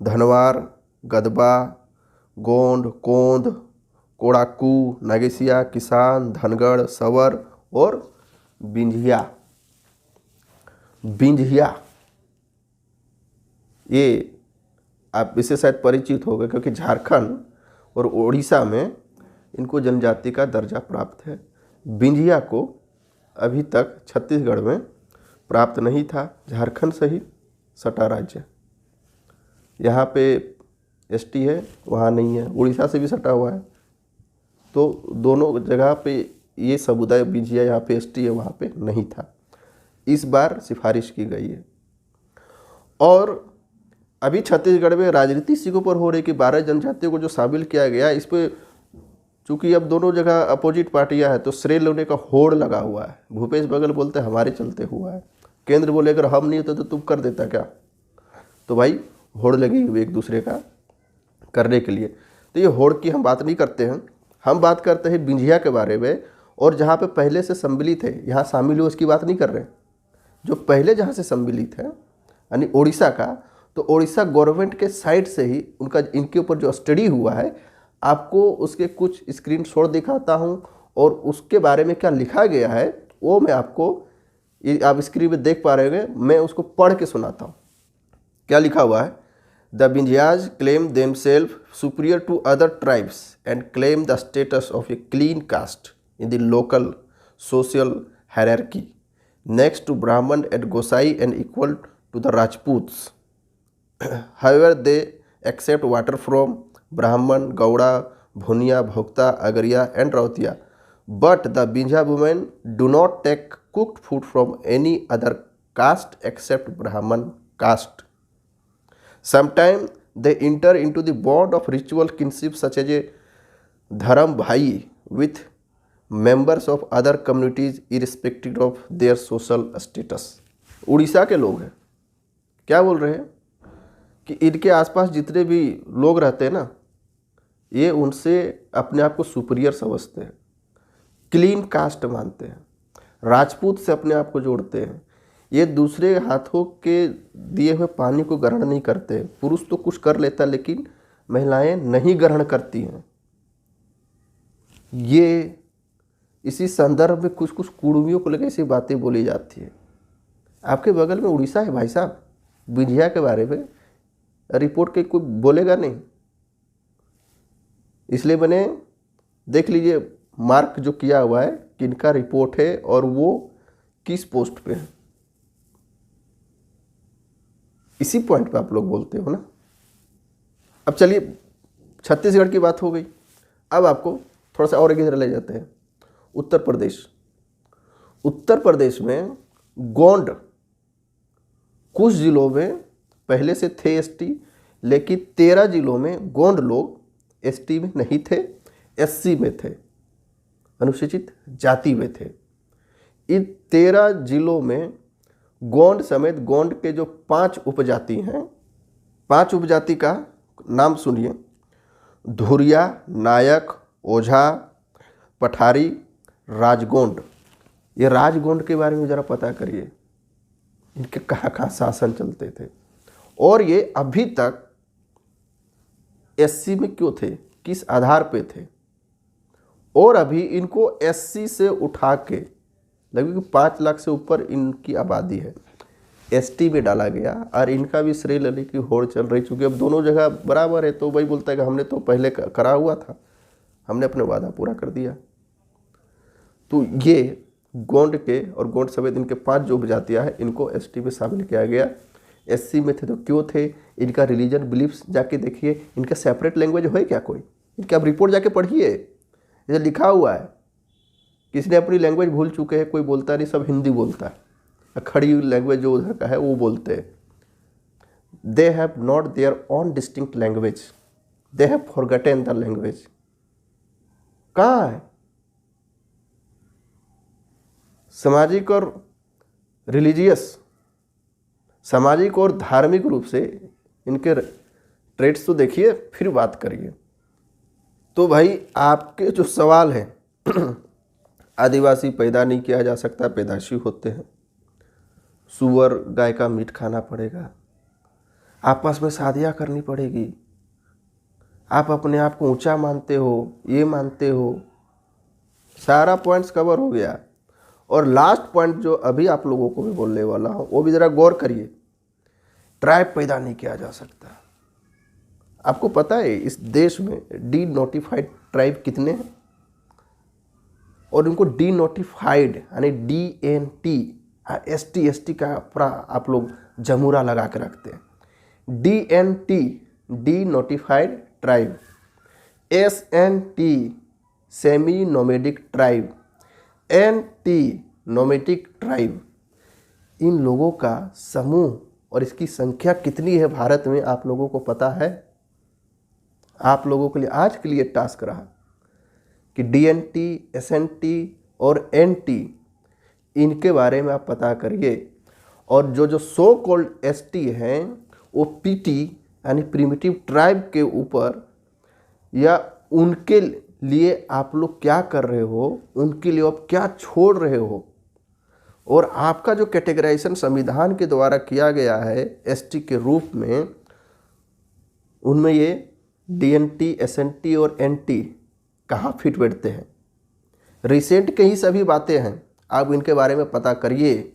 धनवार, गदबा, गोंड, कोंद, कोड़ाकू, नागेसिया, किसान, धनगढ़, सवर और बिंझिया। ये आप इससे शायद परिचित हो गए, क्योंकि झारखंड और उड़ीसा में इनको जनजाति का दर्जा प्राप्त है। बिंझिया को अभी तक छत्तीसगढ़ में प्राप्त नहीं था, झारखंड से ही सटा राज्य। यहाँ पे एसटी है, वहाँ नहीं है, उड़ीसा से भी सटा हुआ है। तो दोनों जगह पे ये समुदाय बिंझिया, यहाँ पे एसटी है, वहाँ पे नहीं था। इस बार सिफारिश की गई है। और अभी छत्तीसगढ़ में राजनीति इसी के ऊपर हो रही कि 12 जनजातियों को जो शामिल किया गया, इस पर चूँकि अब दोनों जगह अपोजिट पार्टियां हैं तो श्रेय लेने का होड़ लगा हुआ है। भूपेश बघेल बोलते हमारे चलते हुआ है, केंद्र बोले अगर हम नहीं होते तो तुम कर देता क्या। तो भाई होड़ लगी हुई एक दूसरे का करने के लिए। तो ये होड़ की हम बात नहीं करते हैं, हम बात करते हैं बिंझिया के बारे में। और जहाँ पे पहले से सम्मिलित है, यहाँ शामिल हुए, उसकी बात नहीं कर रहे हैं। जो पहले जहाँ से सम्मिलित है यानी उड़ीसा का, तो उड़ीसा गवर्नमेंट के साइड से ही उनका इनके ऊपर जो स्टडी हुआ है, आपको उसके कुछ स्क्रीनशॉट दिखाता हूँ और उसके बारे में क्या लिखा गया है वो मैं आपको, आप स्क्रीन पे देख पा रहे होंगे, मैं उसको पढ़ के सुनाता हूँ। क्या लिखा हुआ है? The Binjhias claim themselves superior to other tribes and claim the status of a clean caste in the local social hierarchy next to Brahman and Gosai and equal to the Rajputs. However, they accept water from Brahman, Gauda, Bhunia, Bhokta, Agaria and Rautia. But the Binjha women do not take cooked food from any other caste except Brahman caste. Sometimes they enter into the bond of ritual kinship such as a dharam bhai with members of other communities irrespective of their social status. Orissa के लोग हैं, क्या बोल रहे हैं कि इनके आसपास जितने भी लोग रहते हैं ना, ये उनसे अपने आप को सुपीरियर समझते हैं, क्लीन कास्ट मानते हैं, राजपूत से अपने आप को जोड़ते हैं। ये दूसरे हाथों के दिए हुए पानी को ग्रहण नहीं करते। पुरुष तो कुछ कर लेता लेकिन महिलाएं नहीं ग्रहण करती हैं। ये इसी संदर्भ में कुछ कुछ कुड़मियों को लेकर ऐसी बातें बोली जाती है। आपके बगल में उड़ीसा है भाई साहब, बिंझिया के बारे में रिपोर्ट के कोई बोलेगा नहीं। इसलिए मैंने देख लीजिए मार्क जो किया हुआ है कि इनका रिपोर्ट है और वो किस पोस्ट पे है। इसी पॉइंट पे आप लोग बोलते हो ना। अब चलिए छत्तीसगढ़ की बात हो गई, अब आपको थोड़ा सा और इधर ले जाते हैं। उत्तर प्रदेश, उत्तर प्रदेश में गोंड कुछ जिलों में पहले से थे एसटी, लेकिन 13 जिलों में गोंड लोग एसटी में नहीं थे, एससी में थे, अनुसूचित जाति में थे। इन 13 जिलों में गोंड समेत गोंड के जो 5 उपजाति हैं, 5 उपजाति का नाम सुनिए: धुरिया, नायक, ओझा, पठारी, राजगोंड। ये राजगोंड के बारे में ज़रा पता करिए, इनके कहाँ कहाँ शासन चलते थे और ये अभी तक एससी में क्यों थे, किस आधार पे थे। और अभी इनको एससी से उठा के लगभग 5 लाख से ऊपर इनकी आबादी है, एसटी में डाला गया और इनका भी श्रेय लेने की होड़ चल रही। चूँकि अब दोनों जगह बराबर है तो वही बोलता है कि हमने तो पहले करा हुआ था, हमने अपने वादा पूरा कर दिया। तो ये गोंड के और गोंड समेत इनके 5 जो उपजातियाँ हैं, इनको एसटी में शामिल किया गया। एससी में थे तो क्यों थे, इनका रिलीजन बिलीफ्स जाके देखिए। इनका सेपरेट लैंग्वेज है क्या कोई? इनकी आप रिपोर्ट जाके पढ़िए, ये लिखा हुआ है। किसी ने अपनी लैंग्वेज भूल चुके हैं, कोई बोलता नहीं, सब हिंदी बोलता है। खड़ी लैंग्वेज जो उधर का है वो बोलते हैं। They have not their own distinct language, they have forgotten the language. कहाँ है? सामाजिक और रिलीजियस, सामाजिक और धार्मिक रूप से इनके ट्रेड्स तो देखिए, फिर बात करिए। तो भाई आपके जो सवाल हैं आदिवासी पैदा नहीं किया जा सकता, पैदाशी होते हैं। सुअर गाय का मीट खाना पड़ेगा, आपस में शादियाँ करनी पड़ेगी, आप अपने आप को ऊंचा मानते हो, ये मानते हो। सारा पॉइंट्स कवर हो गया। और लास्ट पॉइंट जो अभी आप लोगों को भी बोलने वाला हूँ वो भी ज़रा गौर करिए। ट्राइब पैदा नहीं किया जा सकता। आपको पता है इस देश में डी नोटिफाइड ट्राइब कितने हैं? और उनको डी नोटिफाइड यानी DNT ST का पूरा आप लोग जमूरा लगा के रखते हैं। DNT denotified tribe, SNT semi nomadic tribe, NT nomadic tribe. इन लोगों का समूह और इसकी संख्या कितनी है भारत में आप लोगों को पता है? आप लोगों के लिए आज के लिए टास्क रहा कि DNT SNT और NT इनके बारे में आप पता करिए। और जो सो कॉल्ड ST हैं वो PT यानी प्रिमिटिव ट्राइब के ऊपर या उनके लिए आप लोग क्या कर रहे हो, उनके लिए आप क्या छोड़ रहे हो। और आपका जो कैटेगराइजेशन संविधान के द्वारा किया गया है ST के रूप में, उनमें ये DNT SNT और NT कहाँ फिट बैठते हैं? रिसेंट के ही सभी बातें हैं, आप इनके बारे में पता करिए।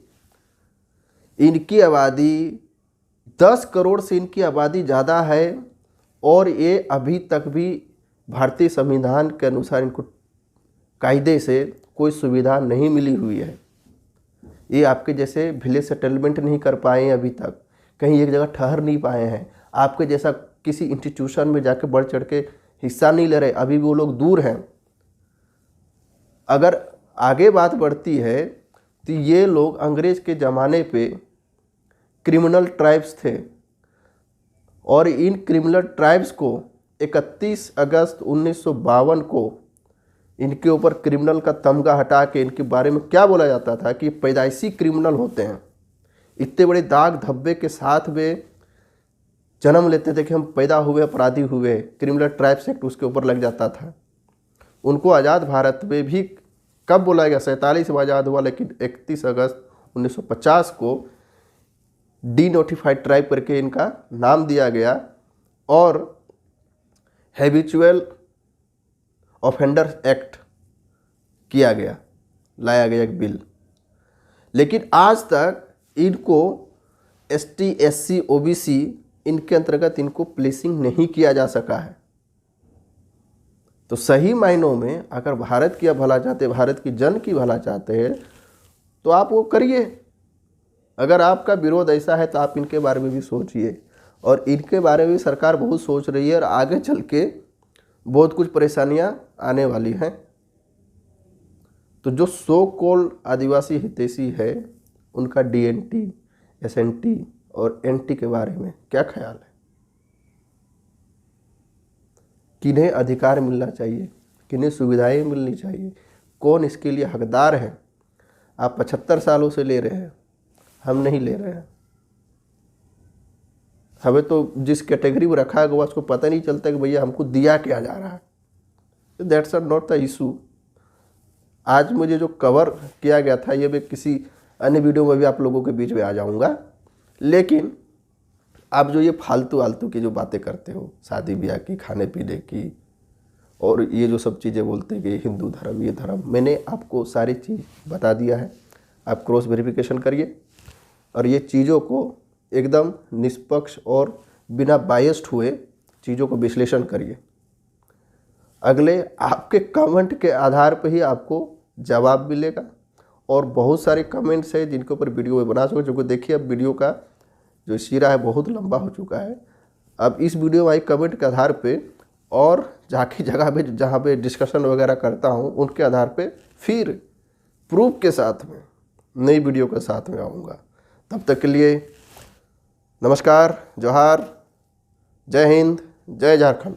इनकी आबादी 10 करोड़ से इनकी आबादी ज़्यादा है और ये अभी तक भी भारतीय संविधान के अनुसार इनको कायदे से कोई सुविधा नहीं मिली हुई है। ये आपके जैसे विलेज सेटलमेंट नहीं कर पाए हैं, अभी तक कहीं एक जगह ठहर नहीं पाए हैं, आपके जैसा किसी इंस्टीट्यूशन में जाके बढ़ चढ़ के हिस्सा नहीं ले रहे, अभी भी वो लोग दूर हैं। अगर आगे बात बढ़ती है तो ये लोग अंग्रेज़ के ज़माने पे क्रिमिनल ट्राइब्स थे और इन क्रिमिनल ट्राइब्स को 31 अगस्त 1952 को इनके ऊपर क्रिमिनल का तमगा हटा के इनके बारे में क्या बोला जाता था कि पैदाइशी क्रिमिनल होते हैं। इतने बड़े दाग धब्बे के साथ वे जन्म लेते थे कि हम पैदा हुए अपराधी हुए, क्रिमिनल ट्राइब्स एक्ट उसके ऊपर लग जाता था। उनको आज़ाद भारत में भी कब बोला गया? 47 में आज़ाद हुआ, लेकिन 31 अगस्त 1950 को डी नोटिफाइड ट्राइब करके इनका नाम दिया गया और हैबिचुअल ऑफेंडर एक्ट किया गया, लाया गया एक बिल। लेकिन आज तक इनको ST SC OBC इनके अंतर्गत इनको प्लेसिंग नहीं किया जा सका है। तो सही मायनों में अगर भारत की भला चाहते, भारत की जन की भला चाहते हैं तो आप वो करिए। अगर आपका विरोध ऐसा है तो आप इनके बारे में भी सोचिए, और इनके बारे में सरकार बहुत सोच रही है और आगे चल के बहुत कुछ परेशानियां आने वाली हैं। तो जो सो कॉल्ड आदिवासी हितैषी है उनका DNT SNT और NT के बारे में क्या ख्याल है? किन्हें अधिकार मिलना चाहिए, किन्हें सुविधाएं मिलनी चाहिए, कौन इसके लिए हकदार है? आप 75 सालों से ले रहे हैं, हम नहीं ले रहे हैं। हमें तो जिस कैटेगरी में रखा गया उसको पता नहीं चलता कि भैया हमको दिया क्या जा रहा है। That's not the issue. आज मुझे जो कवर किया गया था ये मैं किसी अन्य वीडियो में भी आप लोगों के बीच में आ जाऊंगा। लेकिन आप जो ये फालतू आलतू की जो बातें करते हो, शादी ब्याह की, खाने पीने की, और ये जो सब चीज़ें बोलते हैं कि हिंदू धर्म ये धर्म, मैंने आपको सारी चीज़ बता दिया है। आप क्रॉस वेरिफिकेशन करिए और ये चीज़ों को एकदम निष्पक्ष और बिना बायस्ड हुए चीज़ों को विश्लेषण करिए। अगले आपके कमेंट के आधार पर ही आपको जवाब मिलेगा। और बहुत सारे कमेंट्स हैं जिनके ऊपर वीडियो में बना सको, जो देखिए अब वीडियो का जो सिरा है बहुत लंबा हो चुका है। अब इस वीडियो में कमेंट के आधार पे और जाके जगह पे जहाँ पे डिस्कशन वगैरह करता हूँ उनके आधार पे फिर प्रूफ के साथ में नई वीडियो के साथ में आऊँगा। तब तक के लिए नमस्कार, जोहार, जय हिंद, जय झारखंड।